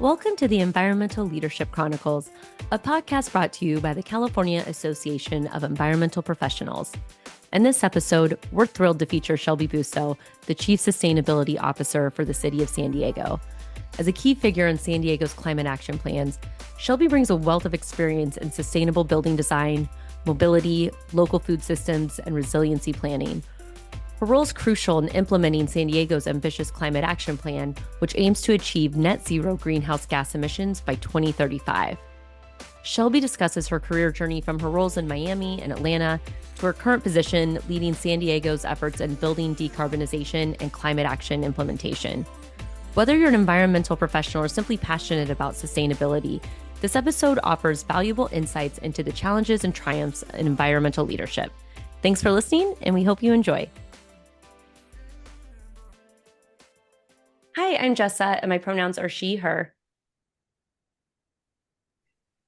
Welcome to the Environmental Leadership Chronicles, a podcast brought to you by the California Association of Environmental Professionals. In this episode, we're thrilled to feature Shelby Busó, the Chief Sustainability Officer for the City of San Diego. As a key figure in San Diego's climate action plans, Shelby brings a wealth of experience in sustainable building design, mobility, local food systems, and resiliency planning. Her role is crucial in implementing San Diego's ambitious climate action plan, which aims to achieve net zero greenhouse gas emissions by 2035. Shelby discusses her career journey from her roles in Miami and Atlanta to her current position leading San Diego's efforts in building decarbonization and climate action implementation. Whether you're an environmental professional or simply passionate about sustainability, this episode offers valuable insights into the challenges and triumphs in environmental leadership. Thanks for listening, and we hope you enjoy. Hi, I'm Jessa, and my pronouns are she, her.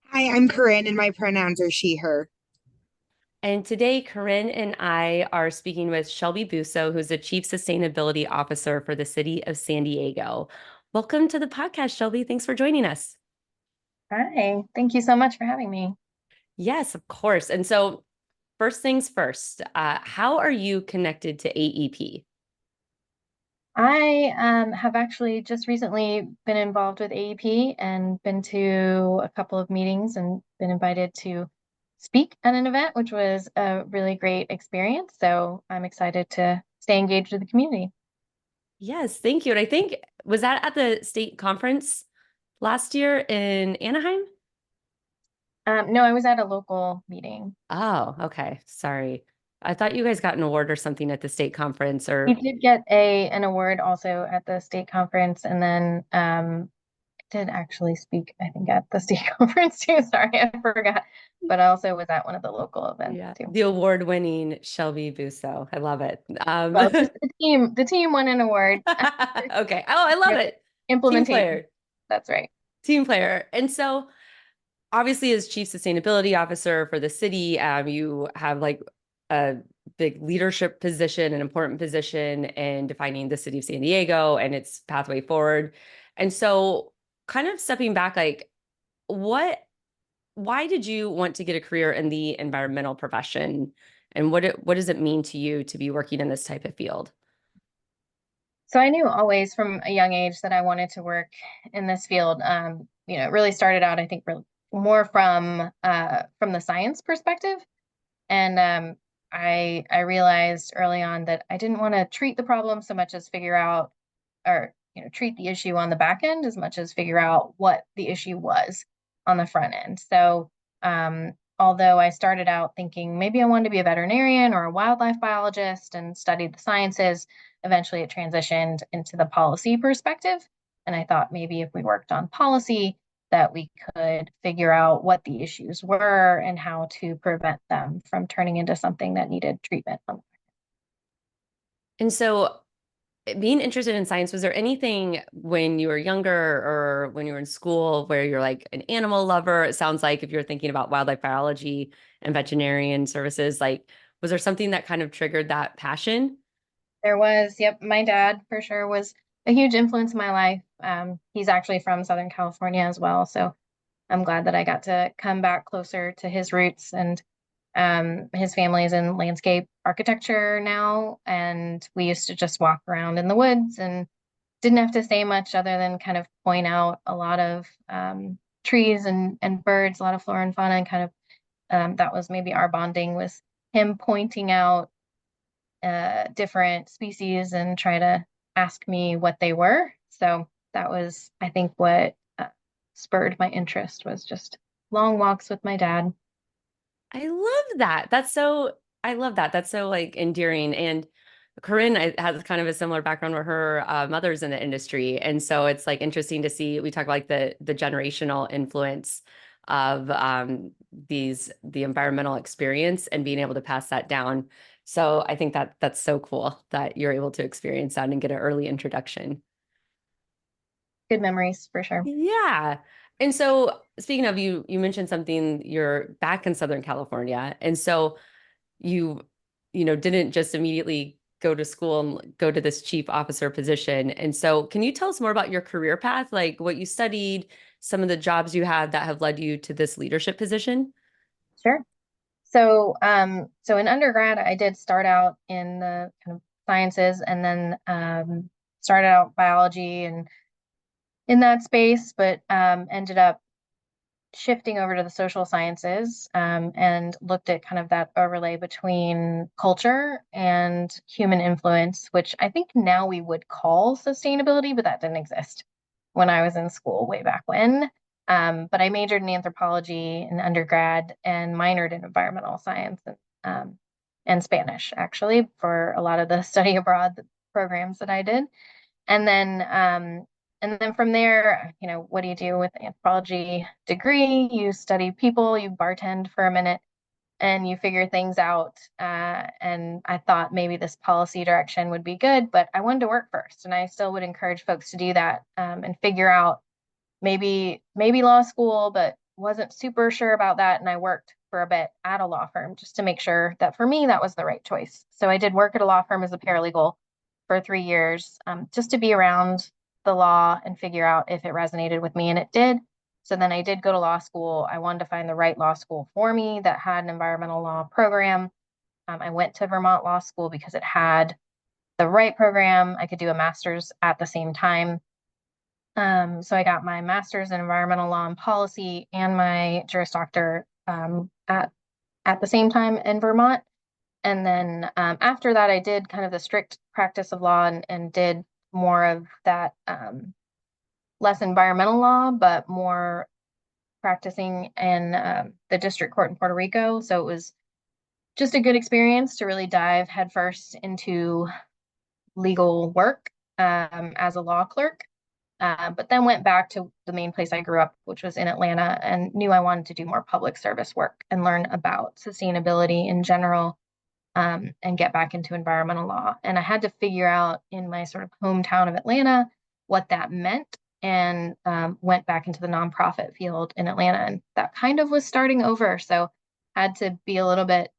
Hi, I'm Corinne, and my pronouns are she, her. And today, Corinne and I are speaking with Shelby Busó, who's the Chief Sustainability Officer for the City of San Diego. Welcome to the podcast, Shelby. Thanks for joining us. Hi, thank you so much for having me. Yes, of course. And so, first things first, how are you connected to AEP? I have actually just recently been involved with AEP and been to a couple of meetings and been invited to speak at an event, which was a really great experience. So I'm excited to stay engaged with the community. Yes, thank you. And I think, was that at the state conference last year in Anaheim? No, I was at a local meeting. Oh, okay. Sorry. I thought you guys got an award or something at the state conference, or We did get an award also at the state conference, and then did actually speak, I think, at the state conference too. Sorry, I forgot. But I also was at one of the local events too. The award-winning Shelby Busó. I love it. Well, just the team won an award. Okay. Oh, I love it. Implementation. Team player. That's right. Team player. And so obviously as Chief Sustainability Officer for the city, you have like a big leadership position, an important position in defining the city of San Diego and its pathway forward. And so kind of stepping back, like why did you want to get a career in the environmental profession? And what does it mean to you to be working in this type of field? So I knew always from a young age that I wanted to work in this field. It really started out, I think, more from the science perspective. And I realized early on that I didn't want to treat the problem so much as figure out or treat the issue on the back end as much as figure out what the issue was on the front end. So although I started out thinking maybe I wanted to be a veterinarian or a wildlife biologist and studied the sciences, eventually it transitioned into the policy perspective. And I thought maybe if we worked on policy, that we could figure out what the issues were and how to prevent them from turning into something that needed treatment. And so being interested in science, was there anything when you were younger or when you were in school where you're like an animal lover? It sounds like if you're thinking about wildlife biology and veterinarian services, like, was there something that kind of triggered that passion? There was, yep. My dad for sure was a huge influence in my life. He's actually from Southern California as well. So I'm glad that I got to come back closer to his roots. And his family is in landscape architecture now. And we used to just walk around in the woods and didn't have to say much other than kind of point out a lot of trees and birds, a lot of flora and fauna. And kind of that was maybe our bonding, was him pointing out different species and try to ask me what they were. So that was, I think, what spurred my interest, was just long walks with my dad. I love that. I love that. That's so like endearing. And Corinne has kind of a similar background where her mother's in the industry. And so it's like interesting to see, we talk about like the generational influence of the environmental experience and being able to pass that down. So I think that's so cool that you're able to experience that and get an early introduction. Good memories for sure. Yeah. And so speaking of, you mentioned something, you're back in Southern California. And so you didn't just immediately go to school and go to this chief officer position. And so, can you tell us more about your career path, like what you studied, some of the jobs you had that have led you to this leadership position? Sure. So in undergrad, I did start out in the kind of sciences, and then started out biology and in that space, but ended up shifting over to the social sciences, and looked at kind of that overlay between culture and human influence, which I think now we would call sustainability, but that didn't exist when I was in school way back when. But I majored in anthropology in undergrad and minored in environmental science and Spanish, actually, for a lot of the study abroad programs that I did. And then from there, what do you do with an anthropology degree? You study people, you bartend for a minute, and you figure things out. And I thought maybe this policy direction would be good, but I wanted to work first, and I still would encourage folks to do that, and figure out maybe law school, but wasn't super sure about that. And I worked for a bit at a law firm just to make sure that for me that was the right choice. So I did work at a law firm as a paralegal for 3 years, just to be around the law and figure out if it resonated with me, and it did. So then I did go to law school. I wanted to find the right law school for me that had an environmental law program. I went to Vermont Law School because it had the right program. I could do a master's at the same time. So I got my master's in environmental law and policy and my Juris Doctor at the same time in Vermont. And then after that, I did kind of the strict practice of law, and did more of that, less environmental law, but more practicing in the district court in Puerto Rico. So it was just a good experience to really dive headfirst into legal work as a law clerk. But then went back to the main place I grew up, which was in Atlanta, and knew I wanted to do more public service work and learn about sustainability in general, and get back into environmental law. And I had to figure out in my sort of hometown of Atlanta what that meant, and went back into the nonprofit field in Atlanta. And that kind of was starting over. So had to be a little bit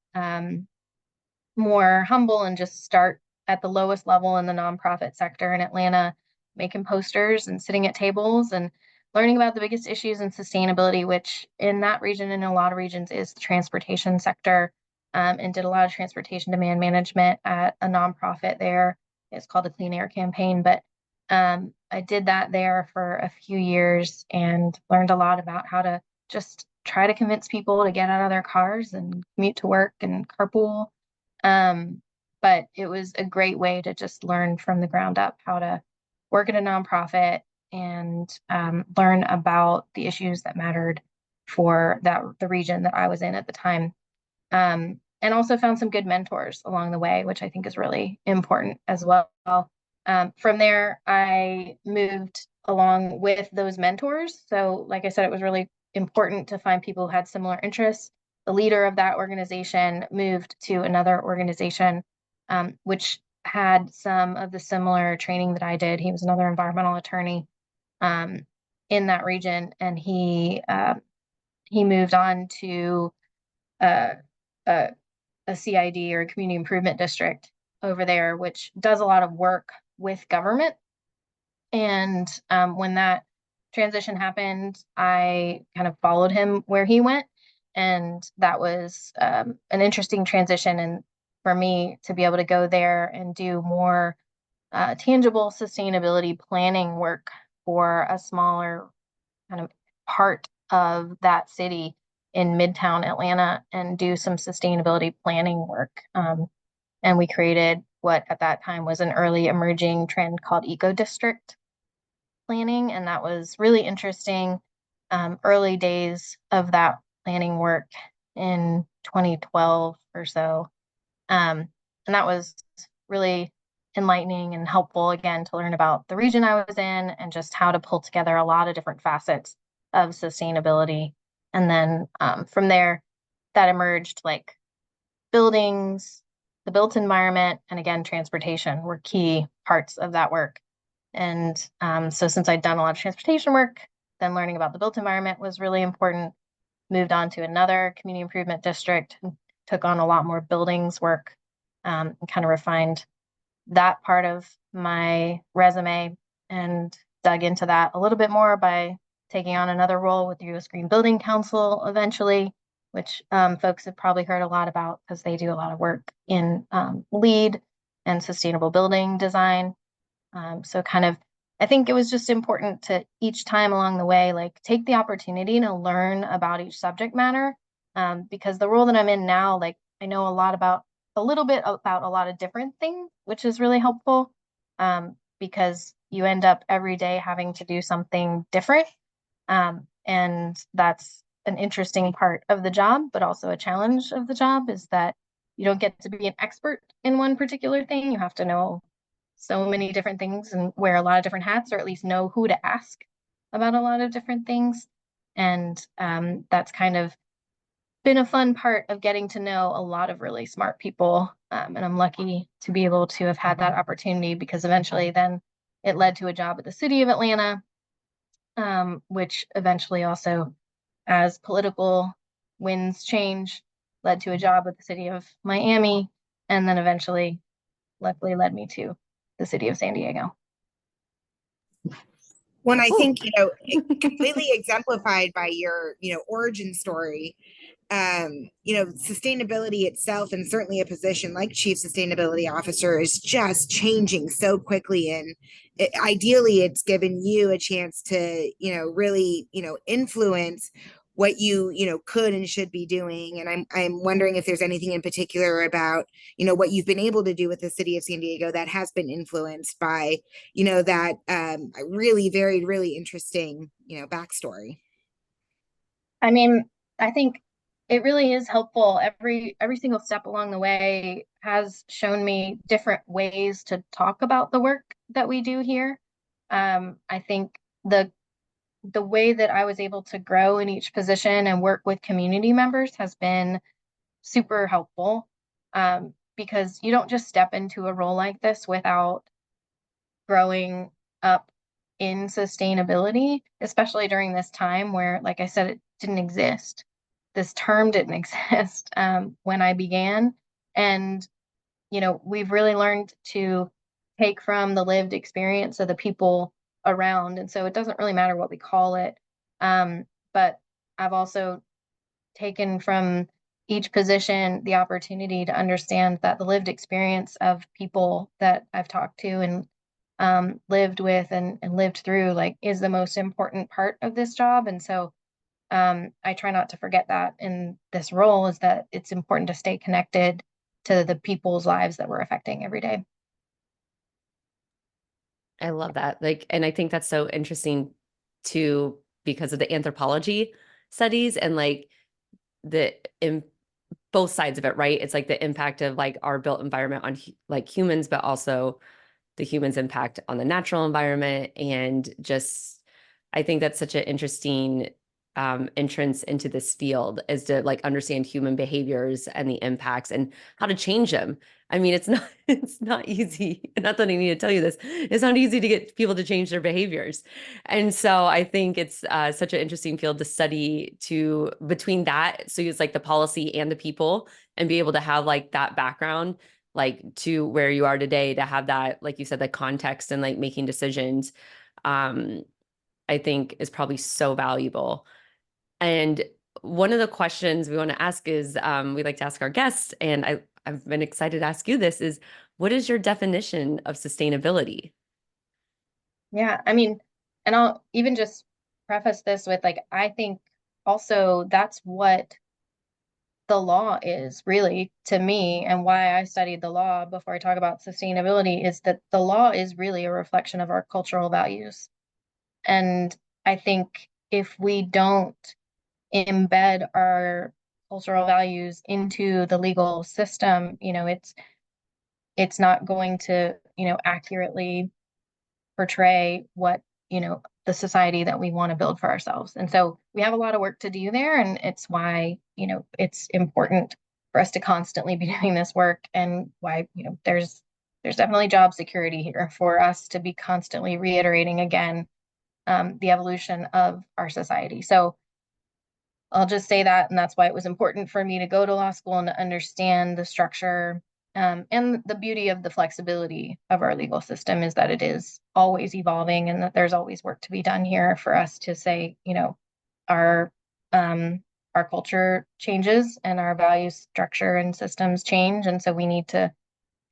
more humble and just start at the lowest level in the nonprofit sector in Atlanta, making posters and sitting at tables and learning about the biggest issues in sustainability, which in that region and in a lot of regions is the transportation sector, and did a lot of transportation demand management at a nonprofit there. It's called the Clean Air Campaign, but I did that there for a few years and learned a lot about how to just try to convince people to get out of their cars and commute to work and carpool. But it was a great way to just learn from the ground up how to work at a nonprofit, and learn about the issues that mattered for the region that I was in at the time. And also found some good mentors along the way, which I think is really important as well. From there, I moved along with those mentors. So, like I said, it was really important to find people who had similar interests. The leader of that organization moved to another organization, which had some of the similar training that I did. He was another environmental attorney um, in that region, and he moved on to uh, a, a CID, or a community improvement district over there, which does a lot of work with government. And when that transition happened, I kind of followed him where he went. And that was an interesting transition. And for me to be able to go there and do more tangible sustainability planning work for a smaller kind of part of that city in Midtown Atlanta, and do some sustainability planning work. And we created what at that time was an early emerging trend called eco district planning. And that was really interesting. Early days of that planning work in 2012 or so. And that was really enlightening and helpful, again, to learn about the region I was in and just how to pull together a lot of different facets of sustainability. And then from there, that emerged like buildings, the built environment, and again, transportation were key parts of that work. And so since I'd done a lot of transportation work, then learning about the built environment was really important. Moved on to another community improvement district, took on a lot more buildings work, and kind of refined that part of my resume and dug into that a little bit more by taking on another role with the U.S. Green Building Council eventually, which folks have probably heard a lot about because they do a lot of work in LEED and sustainable building design. So kind of, I think it was just important to each time along the way, like take the opportunity to learn about each subject matter. Because the role that I'm in now, like I know a little bit about a lot of different things, which is really helpful. Because you end up every day having to do something different. And that's an interesting part of the job, but also a challenge of the job is that you don't get to be an expert in one particular thing. You have to know so many different things and wear a lot of different hats, or at least know who to ask about a lot of different things. And that's kind of been a fun part of getting to know a lot of really smart people. And I'm lucky to be able to have had that opportunity because eventually then it led to a job at the city of Atlanta, which eventually also, as political winds change, led to a job with the city of Miami, and then eventually, luckily, led me to the city of San Diego. When I think, it completely exemplified by your, origin story. Sustainability itself, and certainly a position like chief sustainability officer, is just changing so quickly. And ideally, it's given you a chance to, really, influence what you could and should be doing. And I'm wondering if there's anything in particular about, what you've been able to do with the city of San Diego that has been influenced by, that really varied, really interesting, backstory. I mean, I think it really is helpful. Every single step along the way has shown me different ways to talk about the work that we do here. I think the way that I was able to grow in each position and work with community members has been super helpful. Because you don't just step into a role like this without growing up in sustainability, especially during this time where, like I said, it didn't exist. This term didn't exist when I began. And, we've really learned to take from the lived experience of the people around. And so it doesn't really matter what we call it. But I've also taken from each position the opportunity to understand that the lived experience of people that I've talked to and lived with and lived through, like, is the most important part of this job. And so I try not to forget that in this role, is that it's important to stay connected to the people's lives that we're affecting every day. I love that. Like, and I think that's so interesting too, because of the anthropology studies and like the in both sides of it, right? It's like the impact of like our built environment on like humans, but also the humans' impact on the natural environment. And just, I think that's such an interesting entrance into this field, is to like understand human behaviors and the impacts and how to change them. I mean, it's not it's not easy. Not that I need to tell you this. It's not easy to get people to change their behaviors. And so I think it's such an interesting field to study, to between that. So it's like the policy and the people, and be able to have like that background, like to where you are today, to have that, like you said, the context and like making decisions, I think is probably so valuable. And one of the questions we want to ask is, we like to ask our guests, and I've been excited to ask you this, is what is your definition of sustainability? Yeah, I mean, and I'll even just preface this with, like, I think also that's what the law is really to me, and why I studied the law before I talk about sustainability, is that the law is really a reflection of our cultural values. And I think if we don't embed our cultural values into the legal system, it's not going to, accurately portray what, the society that we want to build for ourselves. And so we have a lot of work to do there. And it's why, it's important for us to constantly be doing this work, and why, there's definitely job security here for us to be constantly reiterating again the evolution of our society. So I'll just say that, and that's why it was important for me to go to law school and to understand the structure And the beauty of the flexibility of our legal system is that it is always evolving and that there's always work to be done here for us to say, our um, our culture changes and our value structure and systems change. And so we need to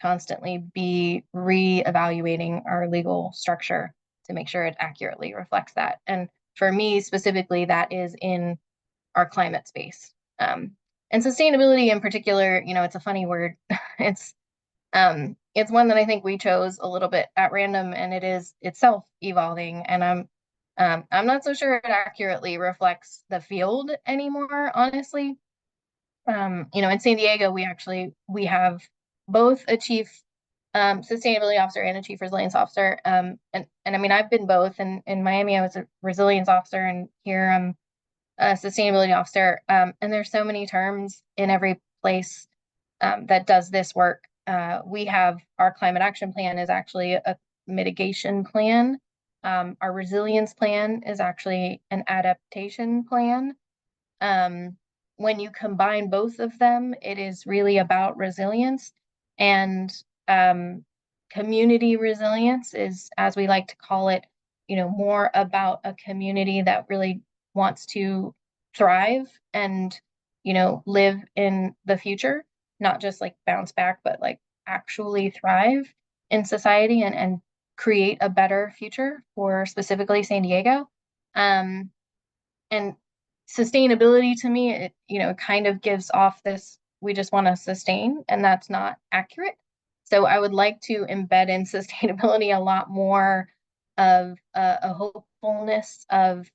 constantly be re-evaluating our legal structure to make sure it accurately reflects that. And for me specifically, that is in our climate space. And sustainability in particular, it's a funny word. It's one that I think we chose a little bit at random, and it is itself evolving. And I'm not so sure it accurately reflects the field anymore, honestly. In San Diego, we have both a chief sustainability officer and a chief resilience officer. And I mean, I've been both. And in Miami, I was a resilience officer, and here I'm a sustainability officer. And there's so many terms in every place that does this work. We have our climate action plan is actually a mitigation plan. Our resilience plan is actually an adaptation plan. When you combine both of them, it is really about resilience. And community resilience is, as we like to call it, more about a community that really wants to thrive and, live in the future, not just like bounce back, but like actually thrive in society and create a better future for specifically San Diego. And sustainability to me, it kind of gives off this, we just want to sustain, and that's not accurate. So I would like to embed in sustainability a lot more of a hopefulness of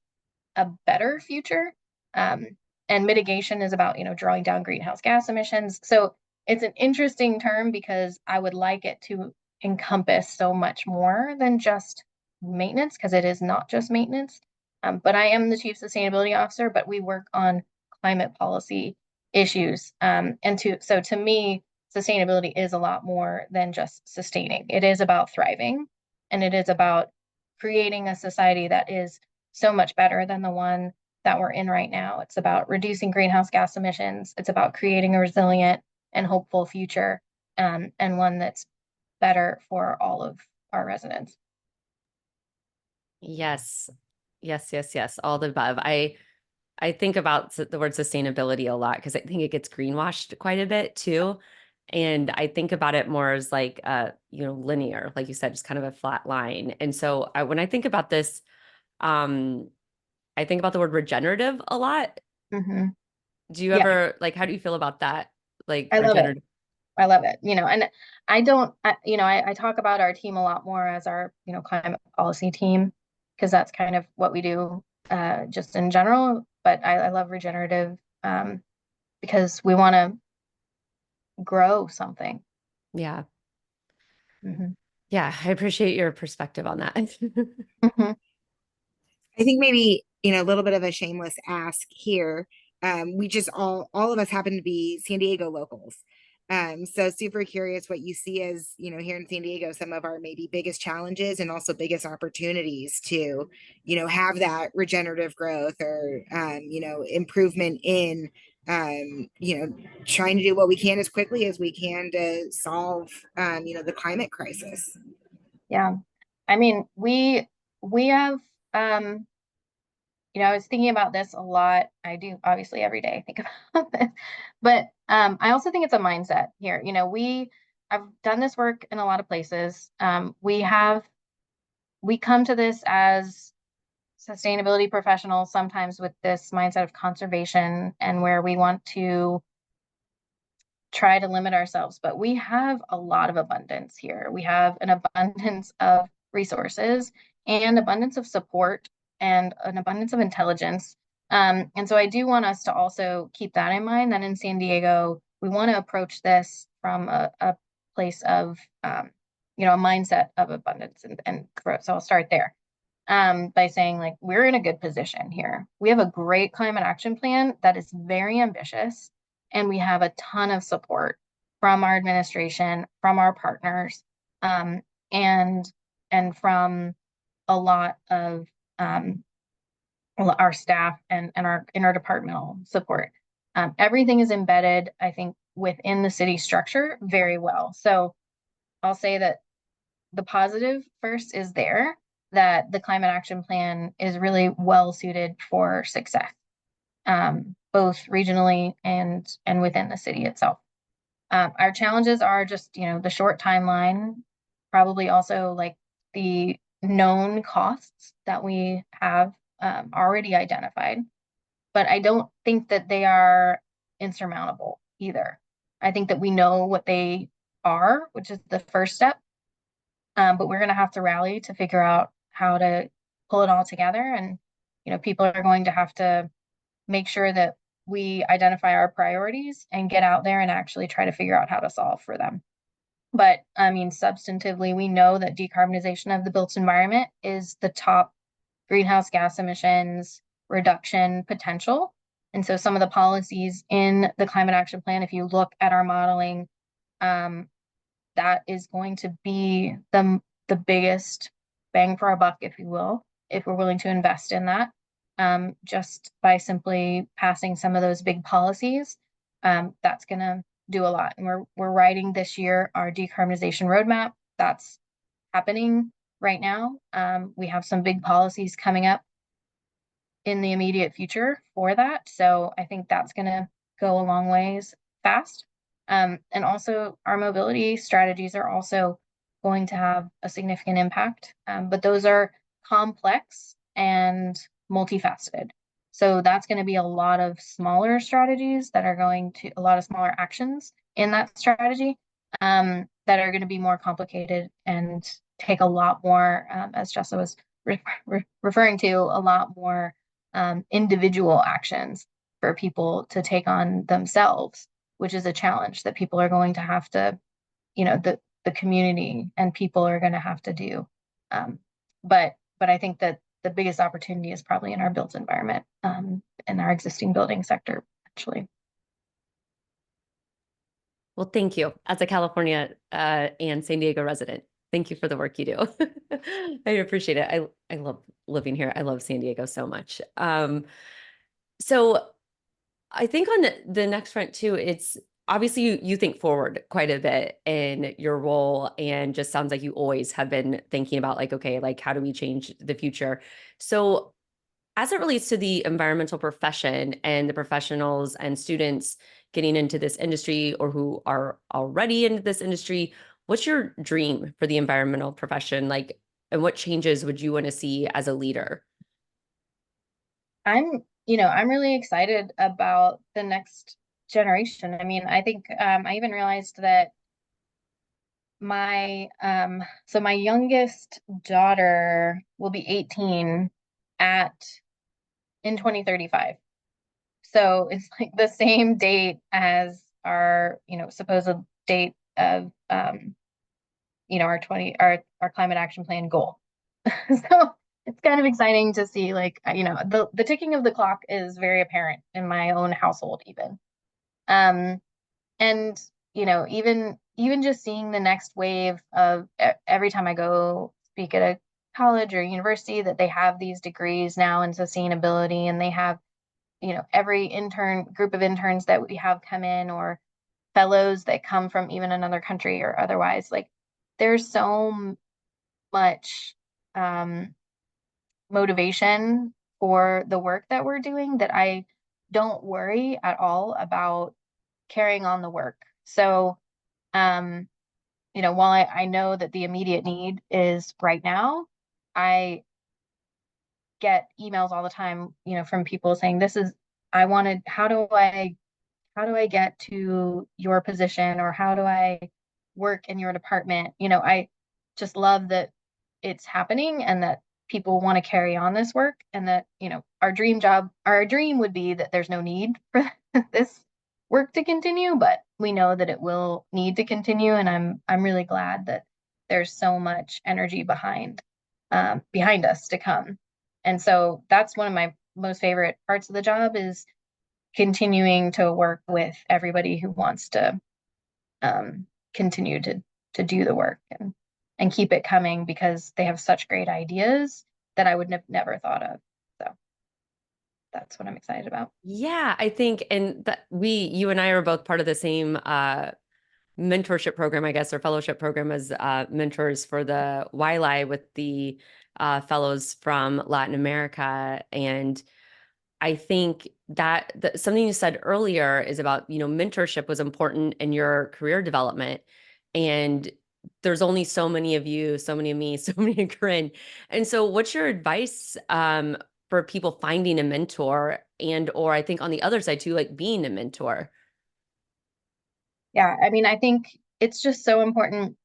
a better future. And mitigation is about, drawing down greenhouse gas emissions. So it's an interesting term because I would like it to encompass so much more than just maintenance, because it is not just maintenance. But I am the chief sustainability officer, but we work on climate policy issues. So to me, sustainability is a lot more than just sustaining. It is about thriving, and it is about creating a society that is so much better than the one that we're in right now. It's about reducing greenhouse gas emissions. It's about creating a resilient and hopeful future, and one that's better for all of our residents. Yes. Yes, yes, yes. All the above. I think about the word sustainability a lot because I think it gets greenwashed quite a bit too. And I think about it more as like linear, like you said, just kind of a flat line. And so when I think about this, um, I think about the word regenerative a lot. Mm-hmm. Do you Yeah, ever like how do you feel about that? Like I love it. regenerative? I love it. And I don't, I talk about our team a lot more as our, climate policy team, because that's kind of what we do just in general. But I love regenerative because we want to grow something. Yeah. Hmm. Yeah. I appreciate your perspective on that. Hmm. I think maybe, a little bit of a shameless ask here. We just all of us happen to be San Diego locals. So super curious what you see as, here in San Diego, some of our maybe biggest challenges and also biggest opportunities to, have that regenerative growth or, improvement in, trying to do what we can as quickly as we can to solve, the climate crisis. Yeah. I mean, we have I was thinking about this a lot. I do obviously every day think about this, but I also think it's a mindset here. I've done this work in a lot of places. We come to this as sustainability professionals sometimes with this mindset of conservation and where we want to try to limit ourselves, but we have a lot of abundance here. We have an abundance of resources and abundance of support and an abundance of intelligence. And so I do want us to also keep that in mind that in San Diego, we want to approach this from a place of, a mindset of abundance and growth. So I'll start there by saying like, we're in a good position here. We have a great climate action plan that is very ambitious, and we have a ton of support from our administration, from our partners, um, and from a lot of our staff and our interdepartmental support. Everything is embedded, I think, within the city structure very well. So I'll say that the positive first is there, that the climate action plan is really well suited for success, both regionally and within the city itself. Our challenges are just, the short timeline, probably also like the known costs that we have already identified, but I don't think that they are insurmountable either. I think that we know what they are, which is the first step, but we're going to have to rally to figure out how to pull it all together. And, people are going to have to make sure that we identify our priorities and get out there and actually try to figure out how to solve for them. But I mean, substantively, we know that decarbonization of the built environment is the top greenhouse gas emissions reduction potential. And so some of the policies in the climate action plan, if you look at our modeling, that is going to be the biggest bang for our buck, if you will, if we're willing to invest in that. Just by simply passing some of those big policies, that's going to do a lot. And we're writing this year our decarbonization roadmap. That's happening right now. We have some big policies coming up in the immediate future for that. So I think that's going to go a long ways fast. And also our mobility strategies are also going to have a significant impact, but those are complex and multifaceted. So that's going to be a lot of smaller strategies that are a lot of smaller actions in that strategy that are going to be more complicated and take a lot more, as Jessa was referring to, a lot more individual actions for people to take on themselves, which is a challenge that people are going to have to, the community and people are going to have to do. But I think that the biggest opportunity is probably in our built environment, in our existing building sector, actually. Well, thank you. As a California and San Diego resident, thank you for the work you do. I appreciate it. I love living here. I love San Diego so much. So I think on the next front too, it's obviously you think forward quite a bit in your role, and just sounds like you always have been thinking about like, okay, like how do we change the future? So as it relates to the environmental profession and the professionals and students getting into this industry or who are already in this industry, what's your dream for the environmental profession? Like, and what changes would you want to see as a leader? I'm really excited about the next generation. I mean, I think I even realized that my youngest daughter will be 18 at in 2035. So it's like the same date as our, supposed date of our climate action plan goal. So it's kind of exciting to see, like, the ticking of the clock is very apparent in my own household even. And even just seeing the next wave of every time I go speak at a college or university, that they have these degrees now in sustainability, and they have, every group of interns that we have come in, or fellows that come from even another country or otherwise, like there's so much motivation for the work that we're doing that I don't worry at all about carrying on the work. So, while I know that the immediate need is right now, I get emails all the time, from people saying, how do I get to your position, or how do I work in your department? I just love that it's happening and that people want to carry on this work, and that, our dream would be that there's no need for this work to continue, but we know that it will need to continue. And I'm really glad that there's so much energy behind us to come. And so that's one of my most favorite parts of the job, is continuing to work with everybody who wants to continue to do the work and keep it coming, because they have such great ideas that I would have never thought of. So that's what I'm excited about. Yeah, I think, and that you and I are both part of the same mentorship program, I guess, or fellowship program as mentors for the YLI with the fellows from Latin America. And I think that something you said earlier is about, mentorship was important in your career development. And there's only so many of you, so many of me, so many of Corinne. And so what's your advice for people finding a mentor and or I think on the other side too, like being a mentor? Yeah, I mean, I think it's just so important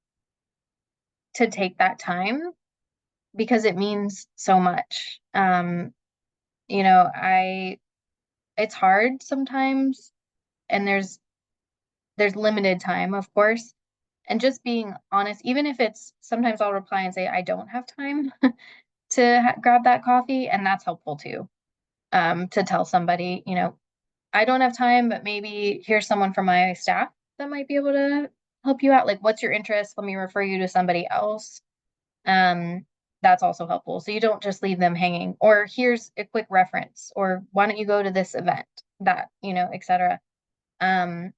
to take that time because it means so much. You know, it's hard sometimes, and there's limited time, of course. And just being honest, even if it's sometimes I'll reply and say I don't have time to grab that coffee, and that's helpful too. To tell somebody, I don't have time, but maybe here's someone from my staff that might be able to help you out. Like, what's your interest? Let me refer you to somebody else. Um, that's also helpful. So you don't just leave them hanging, or here's a quick reference, or why don't you go to this event, that, etc. Um,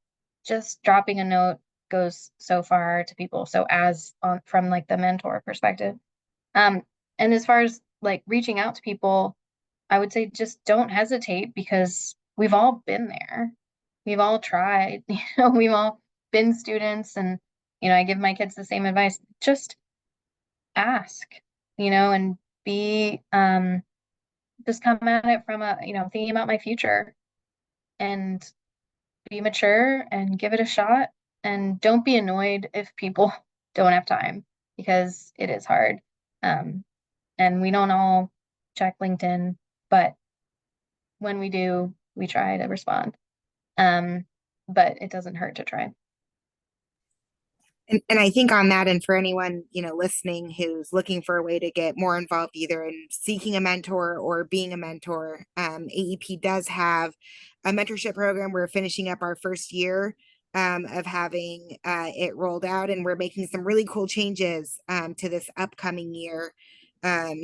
just dropping a note goes so far to people. So as on from like the mentor perspective. Um, and as far as like reaching out to people, I would say just don't hesitate because we've all been there. We've all tried, we've all been students and I give my kids the same advice. Just ask, and be just come at it from thinking about my future and be mature and give it a shot and don't be annoyed if people don't have time because it is hard. Um, and we don't all check LinkedIn, but when we do, we try to respond. Um, but it doesn't hurt to try. And I think on that, and for anyone, listening who's looking for a way to get more involved, either in seeking a mentor or being a mentor, AEP does have a mentorship program. We're finishing up our first year of having it rolled out, and we're making some really cool changes to this upcoming year.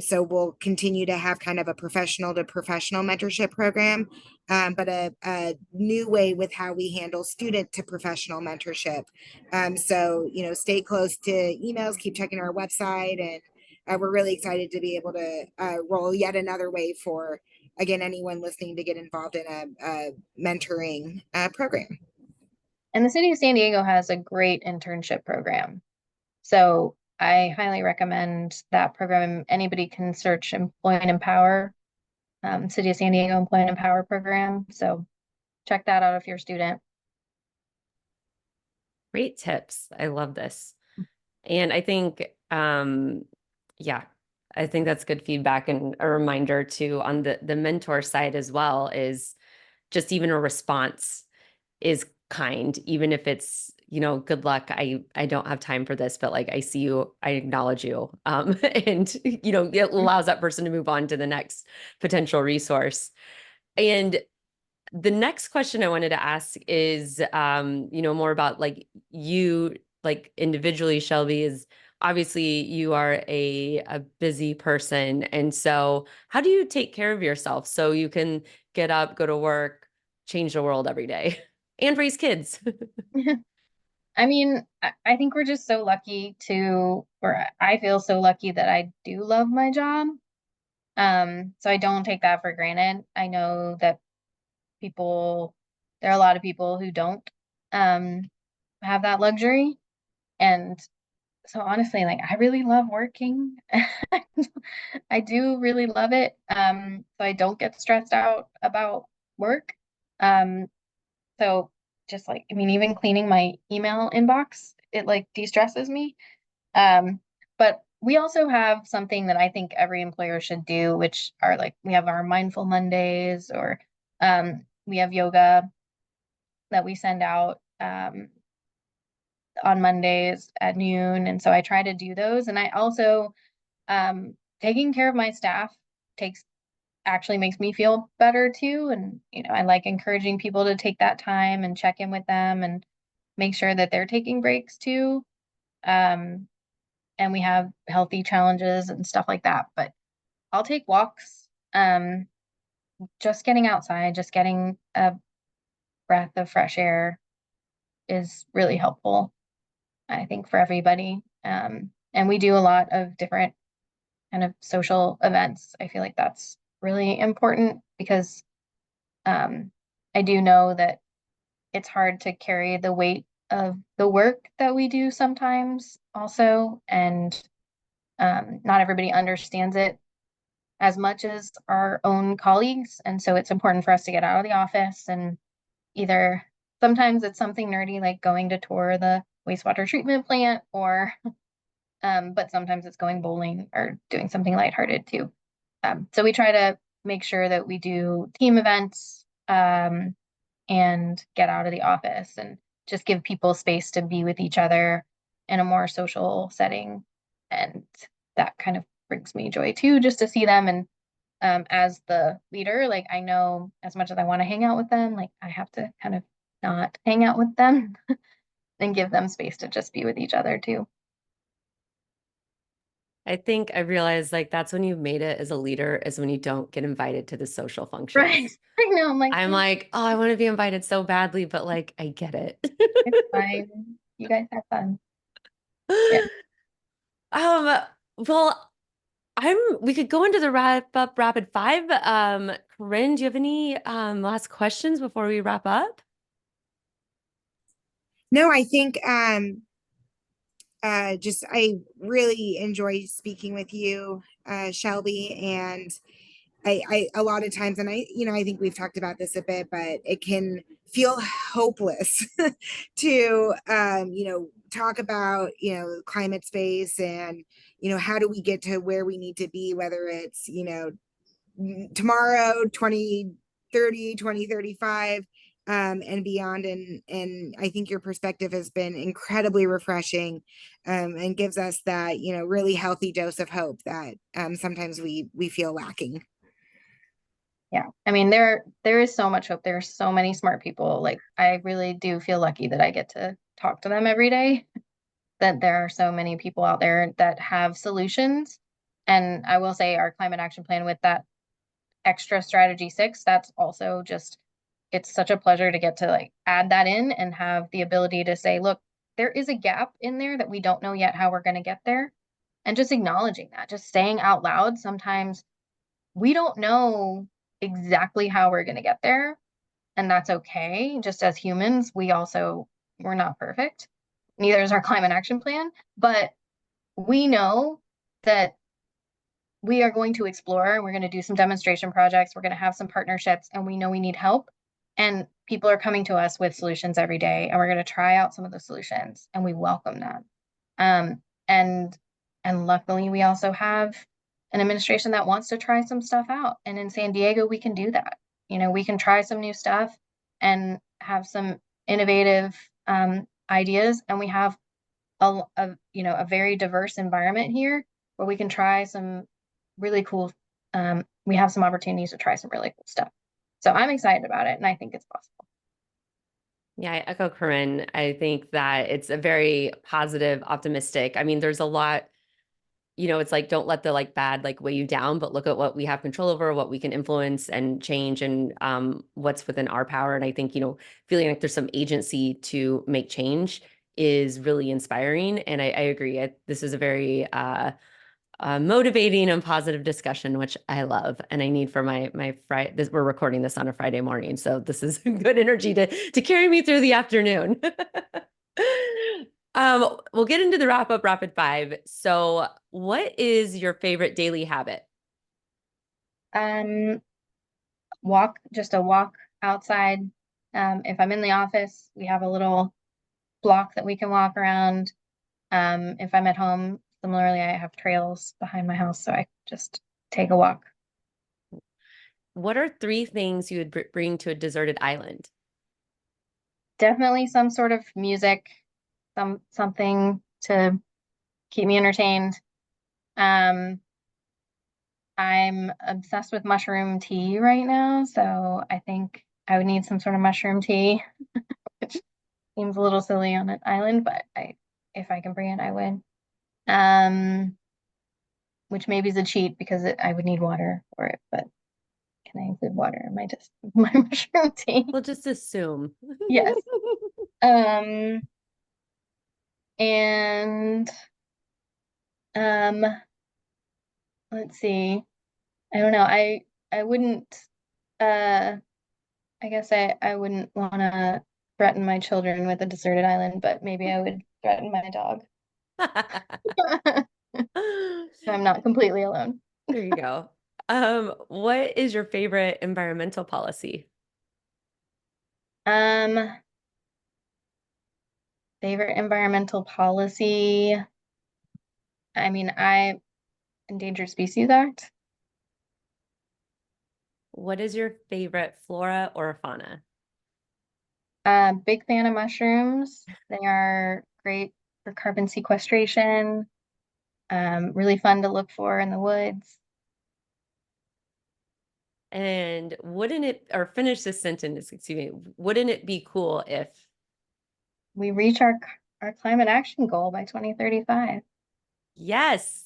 So we'll continue to have kind of a professional to professional mentorship program, but a new way with how we handle student to professional mentorship. So, stay close to emails, keep checking our website, and we're really excited to be able to roll yet another way for, again, anyone listening to get involved in a mentoring program. And the city of San Diego has a great internship program. So I highly recommend that program. Anybody can search Employ and Empower, City of San Diego Employ and Empower program. So check that out if you're a student. Great tips. I love this. And I think, yeah, I think that's good feedback and a reminder too on the mentor side as well is just even a response is kind, even if it's, good luck. I don't have time for this, but like I see you, I acknowledge you. And it allows that person to move on to the next potential resource. And the next question I wanted to ask is, more about like you, like individually, Shelby, is obviously you are a busy person. And so how do you take care of yourself so you can get up, go to work, change the world every day and raise kids? I mean, I think we're just so lucky or I feel so lucky that I do love my job. So I don't take that for granted. I know that there are a lot of people who don't um have that luxury. And so honestly, like I really love working. I do really love it. So I don't get stressed out about work. Um, so just like, I mean, even cleaning my email inbox, it like de-stresses me. Um, but we also have something that I think every employer should do, which are like we have our mindful Mondays or we have yoga that we send out on Mondays at noon. And so I try to do those. And I also taking care of my staff takes actually makes me feel better too. And I like encouraging people to take that time and check in with them and make sure that they're taking breaks too. Um, and we have healthy challenges and stuff like that. But I'll take walks. just getting outside, just getting a breath of fresh air is really helpful, I think, for everybody. And we do a lot of different kind of social events. I feel like that's really important because um, I do know that it's hard to carry the weight of the work that we do sometimes also, and not everybody understands it as much as our own colleagues. And so it's important for us to get out of the office and either sometimes it's something nerdy like going to tour the wastewater treatment plant or but sometimes it's going bowling or doing something lighthearted too. So we try to make sure that we do team events and get out of the office and just give people space to be with each other in a more social setting. And that kind of brings me joy too, just to see them. And as the leader, like I know as much as I want to hang out with them, like I have to kind of not hang out with them and give them space to just be with each other too. I think I realized like that's when you've made it as a leader is when you don't get invited to the social Right. functions. I know. I'm like, I'm like, oh, I want to be invited so badly, but like I get it. it's fine. You guys have fun. Yeah. Um, well, we could go into the wrap up rapid five. Corinne, do you have any last questions before we wrap up? No, I think just I really enjoy speaking with you, Shelby, and I a lot of times, and I think we've talked about this a bit, but it can feel hopeless to talk about climate space and how do we get to where we need to be, whether it's tomorrow, 2030, 2035, and beyond. And I think your perspective has been incredibly refreshing, and gives us that really healthy dose of hope that sometimes we feel lacking. Yeah. I mean, there is so much hope. There are so many smart people. Like I really do feel lucky that I get to talk to them every day, that there are so many people out there that have solutions. And I will say our climate action plan with that extra strategy 6, that's also just it's such a pleasure to get to like add that in and have the ability to say, look, there is a gap in there that we don't know yet how we're going to get there. And just acknowledging that, just saying out loud, sometimes we don't know exactly how we're going to get there. And that's okay. Just as humans, we're not perfect. Neither is our climate action plan, but we know that we are going to explore, we're going to do some demonstration projects, we're going to have some partnerships, and we know we need help. And people are coming to us with solutions every day, and we're going to try out some of the solutions, and we welcome that. Um, and and luckily, we also have an administration that wants to try some stuff out. And in San Diego, we can do that. We can try some new stuff and have some innovative ideas, and we have a very diverse environment here where we can try some really cool we have some opportunities to try some really cool stuff. So I'm excited about it and I think it's possible. Yeah, I echo Corinne. I think that it's a very positive, optimistic. I mean, there's a lot, it's like don't let the like bad like weigh you down, but look at what we have control over, what we can influence and change and what's within our power. And I think, feeling like there's some agency to make change is really inspiring. And I agree. This is a very motivating and positive discussion, which I love, and I need for my Friday. We're recording this on a Friday morning, so this is good energy to carry me through the afternoon. We'll get into the wrap up rapid five. So, what is your favorite daily habit? Um, just a walk outside. If I'm in the office, we have a little block that we can walk around. If I'm at home, similarly, I have trails behind my house, so I just take a walk. What are three things you would bring to a deserted island? Definitely some sort of music, something to keep me entertained. Um, I'm obsessed with mushroom tea right now, so I think I would need some sort of mushroom tea, which seems a little silly on an island, but if I can bring it, I would. Um, which maybe is a cheat because I would need water for it, but can I include water in my my mushroom tea? We'll just assume. Yes. And um let's see. I don't know. I wouldn't I guess I wouldn't want to threaten my children with a deserted island, but maybe I would threaten my dog. So I'm not completely alone. There you go. What is your favorite environmental policy? Um, Favorite environmental policy. I mean, Endangered Species Act. What is your favorite flora or fauna? Big fan of mushrooms. They are great for carbon sequestration. Really fun to look for in the woods. And wouldn't it, or finish this sentence, excuse me, wouldn't it be cool if We reach our climate action goal by 2035. yes.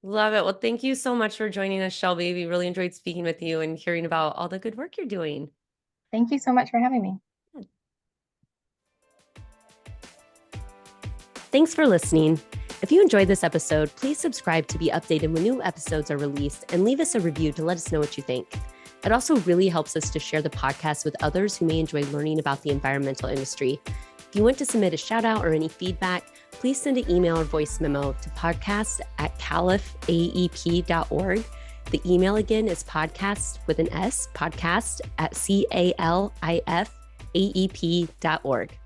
Love it. Well, thank you so much for joining us, Shelby. We really enjoyed speaking with you and hearing about all the good work you're doing. Thank you so much for having me. Thanks for listening. If you enjoyed this episode, please subscribe to be updated when new episodes are released and leave us a review to let us know what you think. It also really helps us to share the podcast with others who may enjoy learning about the environmental industry. If you want to submit a shout out or any feedback, please send an email or voice memo to podcast@califaep.org. The email again is podcast with an S, podcast@califaep.org.